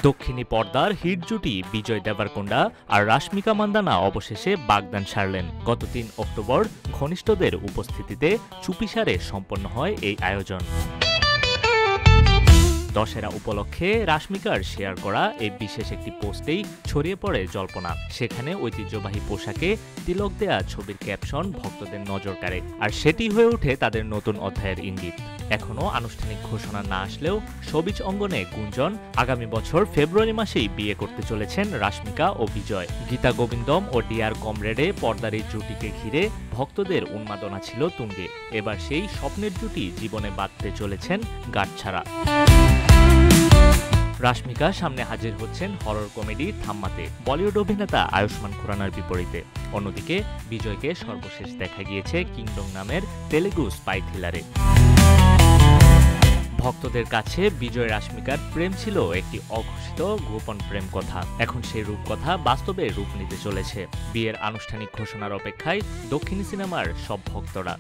দক্ষিণী পর্দার হিট জুটি বিজয় দেবরকোন্ডা আর রাশমিকা মান্দানা অবশেষে বাগদান সারলেন। গত ৩ অক্টোবর ঘনিষ্ঠদের উপস্থিতিতে চুপিসারে সম্পন্ন হয় এই আয়োজন। দশেরা উপলক্ষে রাশমিকার শেয়ার করা এই বিশেষ একটি পোস্টেই ছড়িয়ে পড়ে জল্পনা। সেখানে ঐতিহ্যবাহী পোশাকে তিলক দেয়া ছবির ক্যাপশন ভক্তদের নজর কাড়ে, আর সেটি হয়ে ওঠে তাদের নতুন অধ্যায়ের ইঙ্গিত। এখনও আনুষ্ঠানিক ঘোষণা না আসলেও শোবিজ অঙ্গনে গুঞ্জন, আগামী বছর ফেব্রুয়ারি মাসেই বিয়ে করতে চলেছেন রাশমিকা ও বিজয়। গীতা গোবিন্দম ও ডিয়ার কমরেডে পর্দার এই জুটিকে ঘিরে ভক্তদের উন্মাদনা ছিল তুঙ্গে। এবার সেই স্বপ্নের জুটি জীবনে বাঁধতে চলেছেন গাঁটছাড়া। রাশমিকা সামনে হাজির হচ্ছেন হরর কমেডি থাম্মাতে বলিউড অভিনেতা আয়ুষ্মান খুরানার বিপরীতে। অন্যদিকে বিজয়কে সর্বশেষ দেখা গিয়েছে কিংডম নামের তেলেগু স্পাই থ্রিলারে। ভক্তদের কাছে বিজয় রাশমিকার প্রেম ছিল একটি অঘোষিত গোপন প্রেম কথা। এখন সেই রূপকথা বাস্তবে রূপ নিতে চলেছে। বিয়ের আনুষ্ঠানিক ঘোষণার অপেক্ষায় দক্ষিণী সিনেমার সব ভক্তরা।